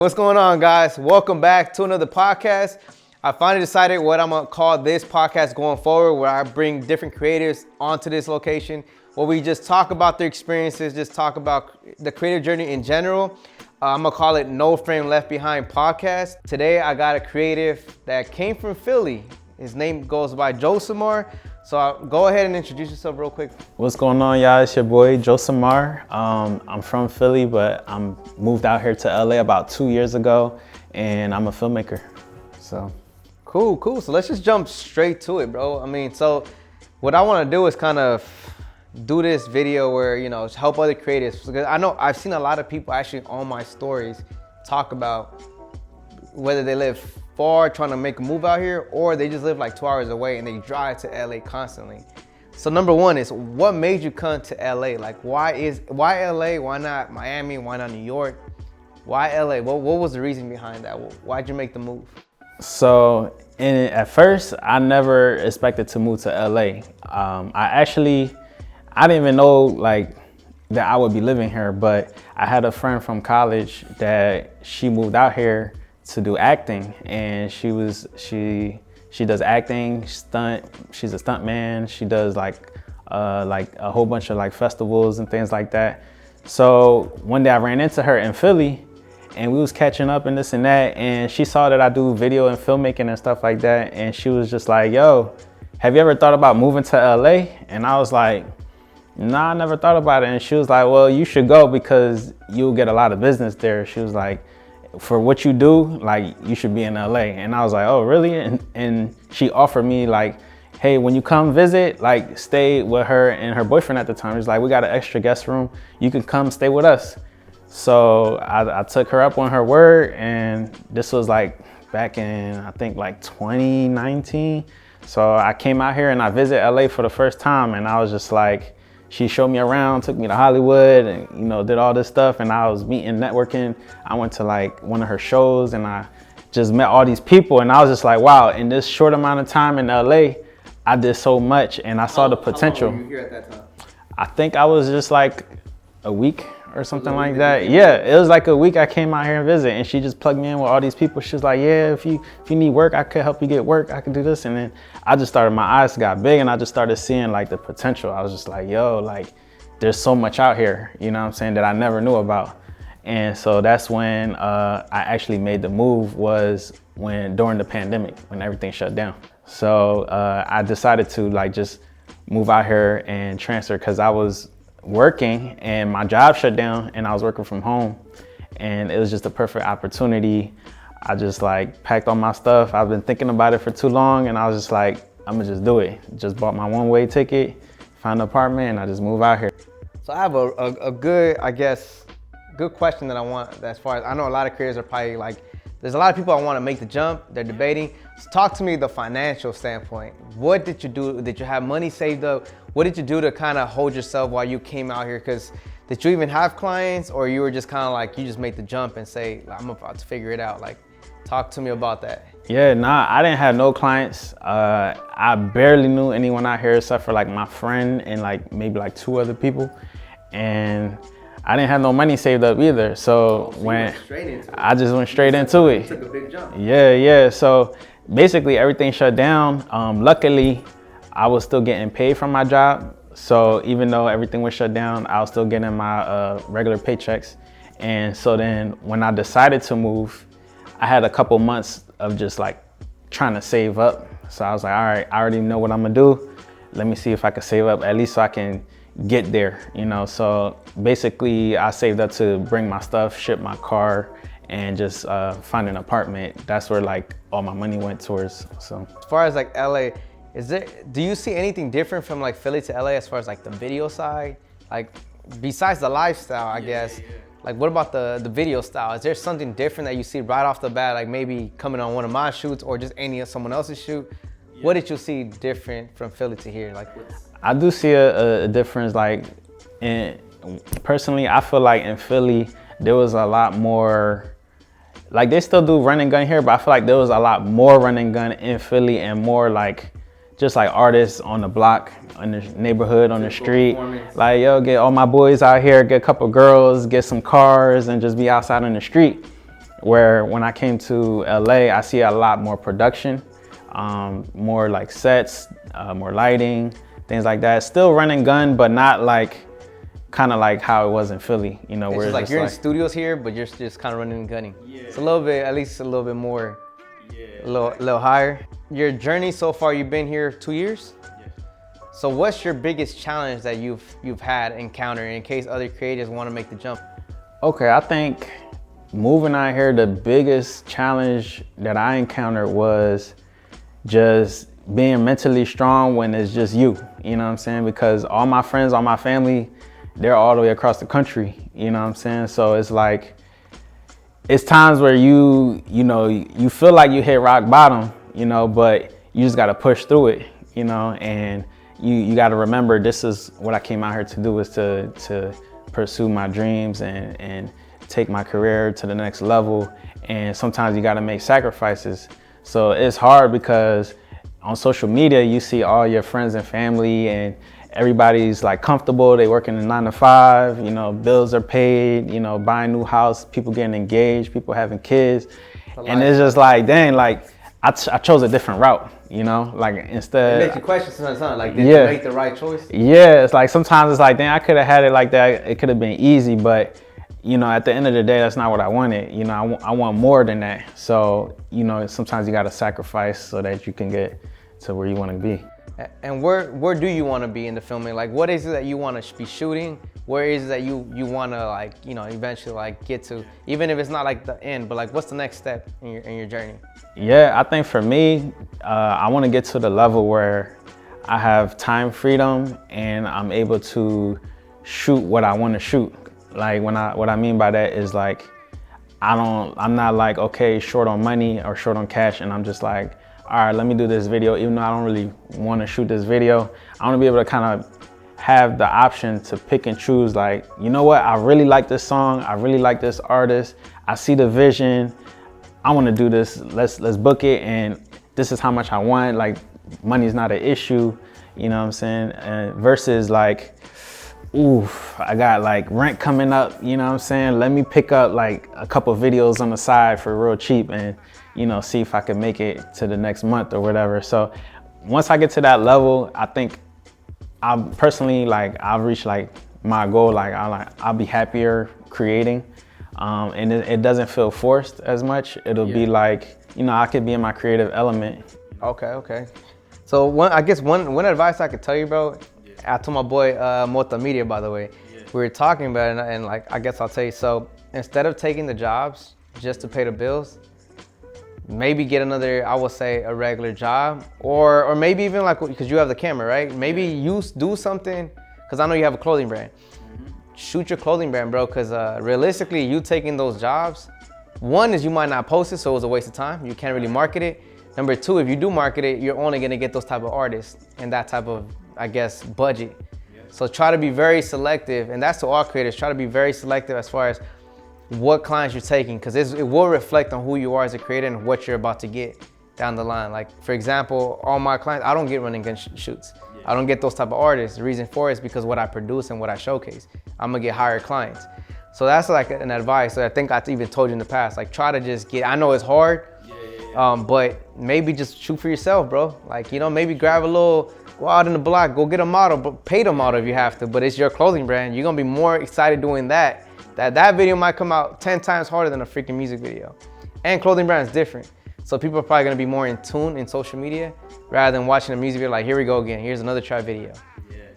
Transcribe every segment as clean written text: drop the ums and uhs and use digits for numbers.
What's going on, guys? Welcome back to another podcast. I finally decided what I'm gonna call this podcast going forward, where I bring different creators onto this location, where we just talk about their experiences, just talk about the creative journey in general. I'm gonna call it No Frame Left Behind podcast. Today, I got a creative that came from Philly. His name goes by Josamar. So go ahead and introduce yourself real quick. What's going on, y'all? It's your boy Josamar. I'm from Philly, but I'm moved out here to LA about 2 years ago, and I'm a filmmaker. So cool. So let's just jump straight to it, bro. So what I want to do is kind of do this video where, help other creatives. Because I know I've seen a lot of people actually on my stories talk about whether they live far trying to make a move out here, or they just live like 2 hours away and they drive to LA constantly. So number one is, what made you come to LA? Like, why LA? Why not Miami? Why not New York? Why LA? What was the reason behind that? Why'd you make the move? So at first, I never expected to move to LA. I didn't even know like that I would be living here, but I had a friend from college that she moved out here to do acting, and she does acting, stunt. She's a stunt man. She does like a whole bunch of like festivals and things like that. So one day I ran into her in Philly, and we was catching up and this and that, and she saw that I do video and filmmaking and stuff like that, and she was just like, "Yo, have you ever thought about moving to LA?" And I was like, "Nah, I never thought about it." And she was like, "Well, you should go because you'll get a lot of business there." She was like, "For what you do, like, you should be in LA." And I was like, "Oh, really?" And she offered me like, "Hey, when you come visit, like, stay with her and her boyfriend at the time." He's like, "We got an extra guest room. You can come stay with us." So I took her up on her word, and this was like back in, I think, like 2019. So I came out here and I visited LA for the first time, and I was just like, she showed me around, took me to Hollywood, and did all this stuff, and I was meeting, networking. I went to like one of her shows, and I just met all these people, and I was just like, wow, in this short amount of time in LA, I did so much, and I saw the potential. How long were you here at that time? I think I was just like a week or something like that. Yeah, it was like a week I came out here and visit, and she just plugged me in with all these people. She was like, "Yeah, if you need work, I could help you get work. I could do this." And then I just started, my eyes got big, and I just started seeing like the potential. I was just like, yo, like, there's so much out here, you know what I'm saying, that I never knew about. And so that's when I actually made the move, was during the pandemic, when everything shut down. So I decided to like just move out here and transfer, because I was working and my job shut down and I was working from home, and it was just a perfect opportunity. I just like packed all my stuff. I've been thinking about it for too long, and I was just like, I'm gonna just do it. Just bought my one-way ticket, found an apartment, and I just moved out here. So I have a good, good question that I want, as far as I know a lot of creators are probably like, there's a lot of people that want to make the jump, they're debating. So talk to me the financial standpoint. What did you do? Did you have money saved up? What did you do to kind of hold yourself while you came out here? Because did you even have clients, or you were just kind of like, you just make the jump and say, I'm about to figure it out? Like, talk to me about that. Yeah, nah, I didn't have no clients. I barely knew anyone out here except for like my friend and like maybe like 2 other people. And I didn't have no money saved up either. So I just went straight into it. You took a big jump. Yeah. So basically everything shut down. Luckily, I was still getting paid from my job. So even though everything was shut down, I was still getting my regular paychecks. And so then when I decided to move, I had a couple months of just like trying to save up. So I was like, all right, I already know what I'm gonna do. Let me see if I can save up, at least so I can get there, So basically I saved up to bring my stuff, ship my car, and just find an apartment. That's where like all my money went towards. So as far as like LA, do you see anything different from like Philly to LA as far as like the video side? Like, besides the lifestyle, I guess. Like, what about the video style? Is there something different that you see right off the bat, like maybe coming on one of my shoots or just someone else's shoot? What did you see different from Philly to here? Like, I do see a difference. Like, personally, I feel like in Philly, there was a lot more, like they still do run and gun here, but I feel like there was a lot more run and gun in Philly, and more like just like artists on the block, in the neighborhood, on the street. Like, yo, get all my boys out here, get a couple girls, get some cars, and just be outside on the street. Where when I came to LA, I see a lot more production, more like sets, more lighting, things like that. Still run and gun, but not like kind of like how it was in Philly, you know, It's where just like it's you're like, in studios here, but you're just kind of running and gunning. Yeah. It's a little bit, at least a little bit more, yeah, a little higher. Your journey so far, you've been here 2 years. yeah. So what's your biggest challenge that you've had encountered in case other creators want to make the jump? Okay, I think moving out here, the biggest challenge that I encountered was just being mentally strong when it's just you know what I'm saying? Because all my friends, all my family, they're all the way across the country, you know what I'm saying? So it's like, it's times where you know, you feel like you hit rock bottom, you know, but you just gotta push through it, you know, and you gotta remember this is what I came out here to do, is to pursue my dreams and take my career to the next level. And sometimes you gotta make sacrifices. So it's hard because on social media, you see all your friends and family and everybody's like comfortable. They working a 9 to 5, you know, bills are paid, you know, buying new house, people getting engaged, people having kids. And it's just like, dang, like I chose a different route, you know, like instead. It makes you question sometimes, huh? Like, did Yeah. you make the right choice? Yeah, it's like sometimes it's like, dang, I could have had it like that. It could have been easy, but you know, at the end of the day, that's not what I wanted. You know, I want more than that. So, you know, sometimes you got to sacrifice so that you can get to where you want to be. And where do you want to be in the filming? Like, what is it that you want to be shooting? Where is it that you want to, like, you know, eventually like get to? Even if it's not like the end, but like, what's the next step in your journey? Yeah, I think for me, I want to get to the level where I have time freedom and I'm able to shoot what I want to shoot. Like what I mean by that is like, I'm not like, okay, short on money or short on cash, and I'm just like, all right, let me do this video, even though I don't really want to shoot this video. I want to be able to kind of have the option to pick and choose, like, you know what, I really like this song, I really like this artist, I see the vision, I want to do this, let's book it, and this is how much I want. Like, money's not an issue, you know what I'm saying? Versus like, oof, I got like rent coming up, you know what I'm saying? Let me pick up like a couple videos on the side for real cheap and, you know, see if I can make it to the next month or whatever. So once I get to that level, I think I'm personally like, I've reached like my goal. Like I'll be happier creating, and it doesn't feel forced as much. It'll be like, you know, I could be in my creative element. Okay. So I guess one advice I could tell you, bro, I told my boy Multimedia, by the way, we were talking about it, and like, I guess I'll tell you. So instead of taking the jobs just to pay the bills, maybe get another, I would say, a regular job, or maybe even like, because you have the camera, right? Maybe you do something, because I know you have a clothing brand. Shoot your clothing brand, bro, because realistically, you taking those jobs, one is you might not post it, so it was a waste of time. You can't really market it. Number two, if you do market it, you're only gonna get those type of artists and that type of, I guess, budget. So try to be very selective, and that's to all creators. Try to be very selective as far as what clients you're taking, because it will reflect on who you are as a creator and what you're about to get down the line. Like, for example, all my clients, I don't get running gun shoots. I don't get those type of artists. The reason for it is because what I produce and what I showcase. I'm gonna get higher clients. So that's like an advice that I think I even told you in the past. Like, try to just get, I know it's hard, but maybe just shoot for yourself, bro. Like, you know, maybe grab a little, go out in the block, go get a model, but pay the model if you have to, but it's your clothing brand. You're gonna be more excited doing that. That video might come out 10 times harder than a freaking music video. And clothing brand is different. So people are probably gonna be more in tune in social media rather than watching a music video like, here we go again, here's another trap video.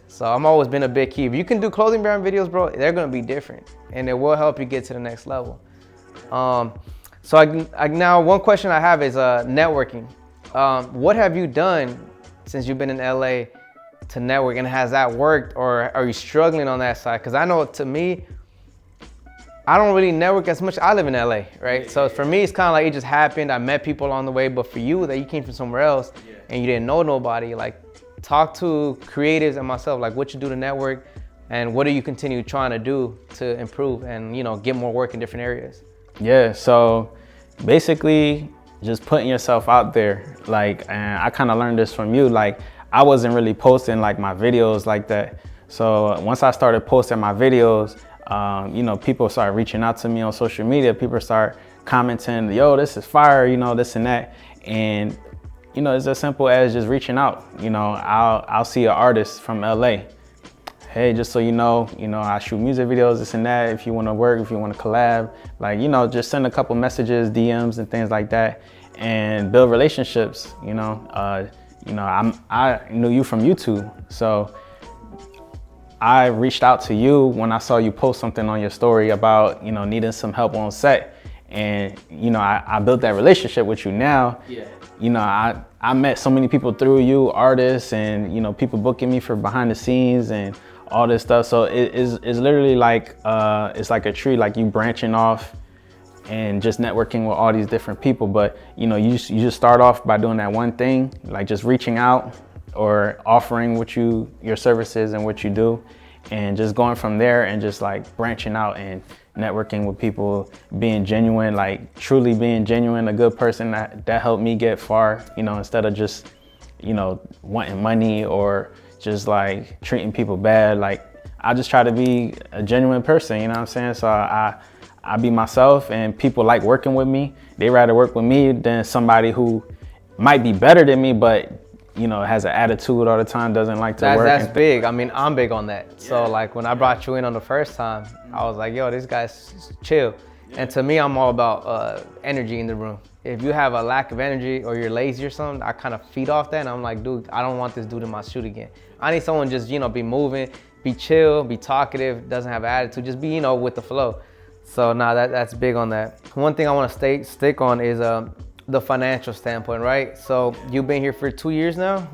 So I'm always been a big key. If you can do clothing brand videos, bro, they're gonna be different and it will help you get to the next level. So now one question I have is networking. What have you done since you've been in LA to network, and has that worked, or are you struggling on that side? Because I know, to me, I don't really network as much. I live in LA, right? So for me, it's kind of like it just happened. I met people along the way, but for you, that you came from somewhere else and you didn't know nobody, like, talk to creatives and myself, like what you do to network and what do you continue trying to do to improve and, you know, get more work in different areas? Yeah, so basically just putting yourself out there. Like, and I kind of learned this from you. Like, I wasn't really posting like my videos like that. So once I started posting my videos, you know, people started reaching out to me on social media. People start commenting, yo, this is fire, you know, this and that. And, you know, it's as simple as just reaching out. You know, I'll see an artist from LA. Hey, just so you know, I shoot music videos, this and that. If you want to work, if you want to collab, like, you know, just send a couple messages, DMs and things like that, and build relationships. You know, I knew you from YouTube, so I reached out to you when I saw you post something on your story about, you know, needing some help on set, and you know, I built that relationship with you. Now, yeah. You know, I met so many people through you, artists, and you know, people booking me for behind the scenes and all this stuff. So it's literally like it's like a tree, like you branching off and just networking with all these different people. But you know, you just start off by doing that one thing, like just reaching out or offering your services and what you do, and just going from there and just like branching out and networking with people, being genuine, like truly being genuine, a good person. That helped me get far, you know, instead of just, you know, wanting money or just like treating people bad. Like I just try to be a genuine person, you know what I'm saying? So I be myself, and people like working with me. They rather work with me than somebody who might be better than me, but you know, has an attitude all the time, doesn't like to work. That's big. I mean, I'm big on that. Yeah. So like when I brought you in on the first time, I was like, yo, this guy's chill. Yeah. And to me, I'm all about energy in the room. If you have a lack of energy or you're lazy or something, I kind of feed off that, and I'm like, dude, I don't want this dude in my shoot again. I need someone just, you know, be moving, be chill, be talkative, doesn't have an attitude, just be, you know, with the flow. So nah, that's big on that. One thing I want to stick on is the financial standpoint, right? So you've been here for 2 years now.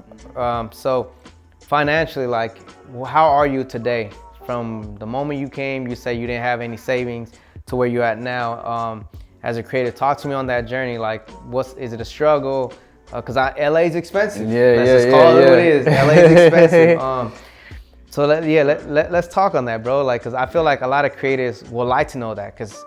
So financially, like, how are you today? From the moment you came, you say you didn't have any savings, to where you're at now. As a creator, talk to me on that journey. Like, is it a struggle? Cause LA is expensive. Let's just call it what it is. LA is expensive. So let's talk on that, bro. Like, cause I feel like a lot of creators would like to know that, cause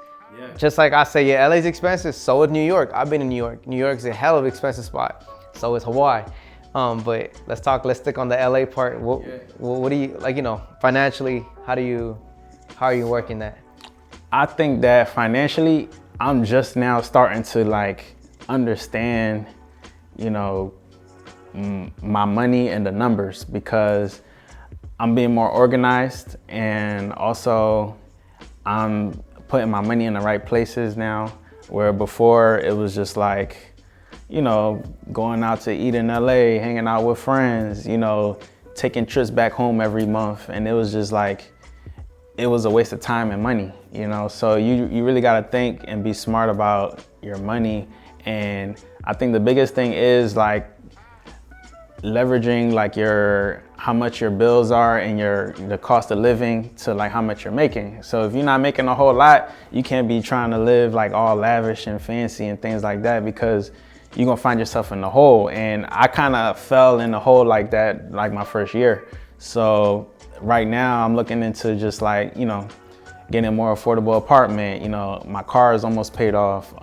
just like I say, yeah, LA's expensive, so is New York. I've been in New York. New York's a hell of an expensive spot. So is Hawaii. But let's stick on the LA part. What do you, like, you know, financially, how are you working that? I think that financially, I'm just now starting to like understand, you know, my money and the numbers, because I'm being more organized, and also I'm putting my money in the right places now, where before it was just like, you know, going out to eat in LA, hanging out with friends, you know, taking trips back home every month. And it was just like, it was a waste of time and money, you know? So you really gotta think and be smart about your money. And I think the biggest thing is like leveraging like how much your bills are and the cost of living to like how much you're making. So if you're not making a whole lot, you can't be trying to live like all lavish and fancy and things like that, because you're gonna find yourself in the hole. And I kind of fell in the hole like that like my first year. So right now I'm looking into just like, you know, getting a more affordable apartment. You know, my car is almost paid off.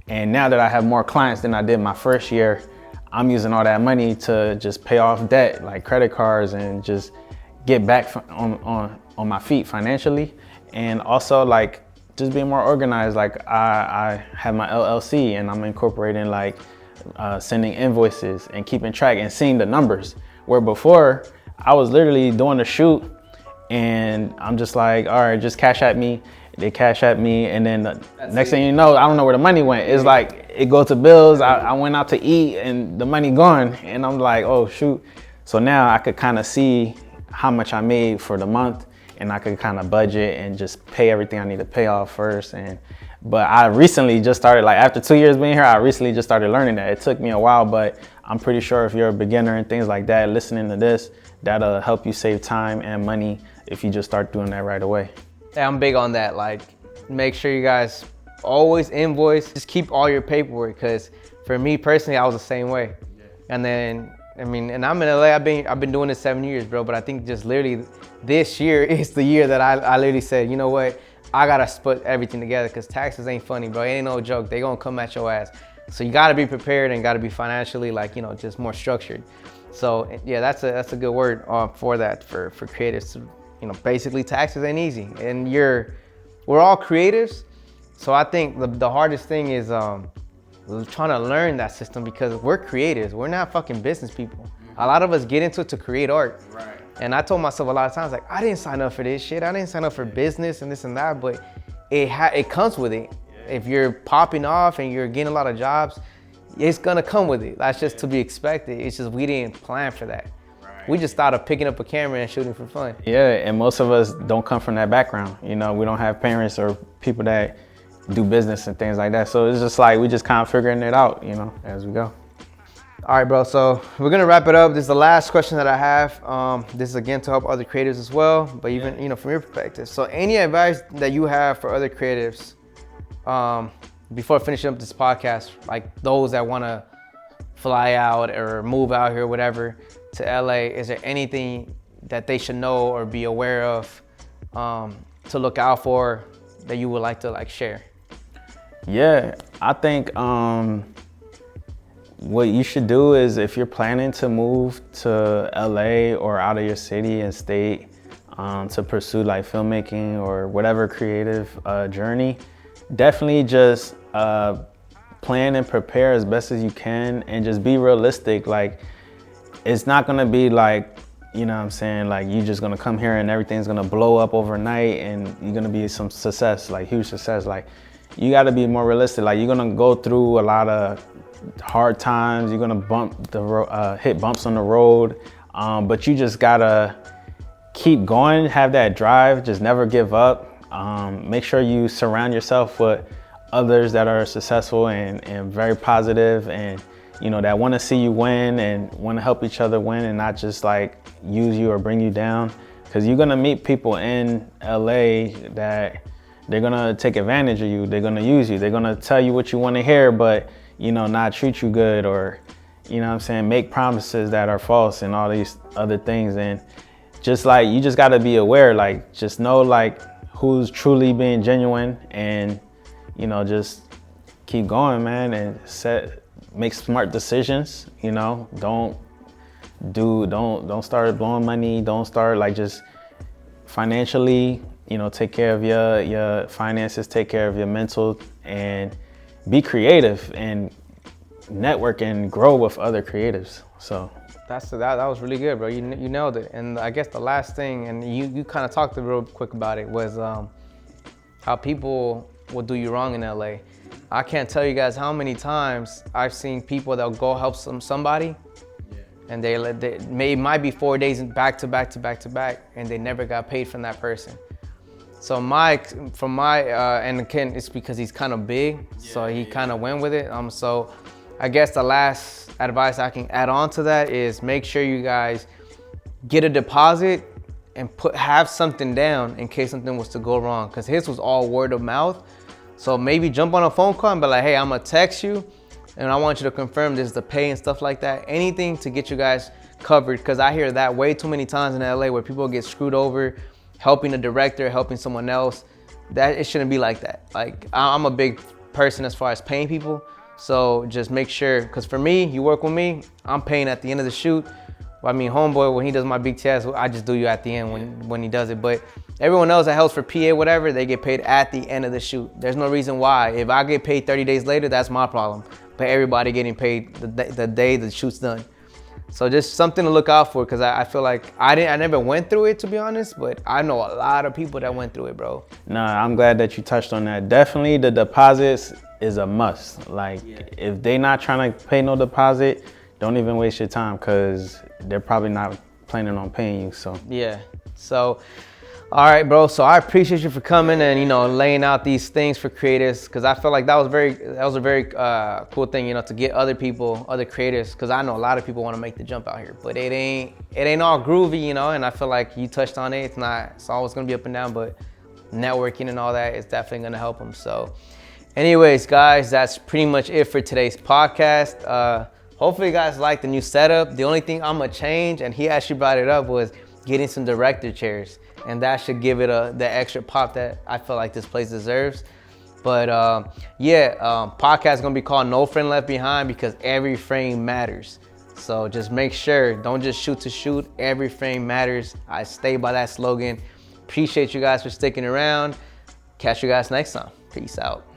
And now that I have more clients than I did my first year, I'm using all that money to just pay off debt, like credit cards, and just get back on my feet financially. And also like just being more organized. Like I have my LLC, and I'm incorporating like sending invoices and keeping track and seeing the numbers. Where before I was literally doing the shoot and I'm just like, all right, just cash at me. They cash at me, and then next thing you know, I don't know where the money went. It's like it goes to bills. I went out to eat and the money gone, and I'm like, oh shoot. So now I could kind of see how much I made for the month, and I could kind of budget and just pay everything I need to pay off first. But I recently just started, like after 2 years being here, I recently just started learning that. It took me a while, but I'm pretty sure if you're a beginner and things like that, listening to this, that'll help you save time and money if you just start doing that right away. Yeah, I'm big on that. Like, make sure you guys always invoice. Just keep all your paperwork, because for me personally, I was the same way. Yeah. And then, I mean, and I'm in LA. I've been doing this 7 years, bro. But I think just literally this year is the year that I literally said, you know what? I gotta put everything together, because taxes ain't funny, bro. It ain't no joke. They gonna come at your ass. So you gotta be prepared and gotta be financially, like, you know, just more structured. So yeah, that's a good word for that, for creatives. You know, basically taxes ain't easy, and we're all creatives. So I think the hardest thing is trying to learn that system because we're creatives. We're not fucking business people. A lot of us get into it to create art. Right. And I told myself a lot of times, like, I didn't sign up for this shit. I didn't sign up for business and this and that, but it comes with it. If you're popping off and you're getting a lot of jobs, it's gonna come with it. That's just to be expected. It's just we didn't plan for that. We just thought of picking up a camera and shooting for fun. Yeah, and most of us don't come from that background. You know, we don't have parents or people that do business and things like that. So it's just like we just kind of figuring it out, you know, as we go. All right, bro. So we're gonna wrap it up. This is the last question that I have. This is again to help other creatives as well, but even from your perspective. So any advice that you have for other creatives before finishing up this podcast, like those that want to fly out or move out here, whatever, to LA, is there anything that they should know or be aware of to look out for that you would like to share? Yeah, I think what you should do is if you're planning to move to LA or out of your city and state to pursue like filmmaking or whatever creative journey, definitely just plan and prepare as best as you can and just be realistic. Like, it's not gonna be like, you know what I'm saying, like you're just gonna come here and everything's gonna blow up overnight and you're gonna be some success, like huge success. Like, you gotta be more realistic. Like, you're gonna go through a lot of hard times, you're gonna hit bumps on the road, but you just gotta keep going, have that drive, just never give up. Make sure you surround yourself with others that are successful and very positive and, you know, that want to see you win and want to help each other win and not just like use you or bring you down. Because you're gonna meet people in LA that they're gonna take advantage of you, they're gonna use you, they're gonna tell you what you want to hear, but, you know, not treat you good, or, you know what I'm saying, make promises that are false and all these other things. And just like, you just gotta be aware, like, just know like who's truly being genuine and, you know, just keep going, man, and make smart decisions. You know, don't start blowing money. Don't start like just financially, you know, take care of your finances, take care of your mental, and be creative and network and grow with other creatives. So that was really good, bro. You nailed it. And I guess the last thing, and you kind of talked real quick about it, was how people will do you wrong in LA. I can't tell you guys how many times I've seen people that'll go help somebody, and it might be 4 days back to back, and they never got paid from that person. So and again, it's because he's kind of big, so he kind of went with it. So I guess the last advice I can add on to that is make sure you guys get a deposit and have something down in case something was to go wrong, because his was all word of mouth. So maybe jump on a phone call and be like, hey, I'm gonna text you and I want you to confirm this is the pay and stuff like that. Anything to get you guys covered, because I hear that way too many times in LA where people get screwed over helping a director, helping someone else. That it shouldn't be like that. Like, I'm a big person as far as paying people. So just make sure, because for me, you work with me, I'm paying at the end of the shoot. I mean, homeboy, when he does my big test, I just do you at the end when he does it. But everyone else that helps for PA, whatever, they get paid at the end of the shoot. There's no reason why. If I get paid 30 days later, that's my problem. But everybody getting paid the day the shoot's done. So just something to look out for, because I feel like I never went through it, to be honest, but I know a lot of people that went through it, bro. Nah, I'm glad that you touched on that. Definitely the deposits is a must. Like, if they not trying to pay no deposit, don't even waste your time, because they're probably not planning on paying you. So yeah. So all right, bro. So I appreciate you for coming and, you know, laying out these things for creators, because I feel like that was a very cool thing, you know, to get other people, other creators, because I know a lot of people want to make the jump out here, but it ain't all groovy, you know. And I feel like you touched on it. It's always gonna be up and down, but networking and all that is definitely gonna help them. So anyways, guys, that's pretty much it for today's podcast. Hopefully you guys like the new setup. The only thing I'm gonna change, and he actually brought it up, was getting some director chairs. And that should give it the extra pop that I feel like this place deserves. But podcast is gonna be called No Friend Left Behind, because every frame matters. So just make sure, don't just shoot to shoot, every frame matters. I stay by that slogan. Appreciate you guys for sticking around. Catch you guys next time. Peace out.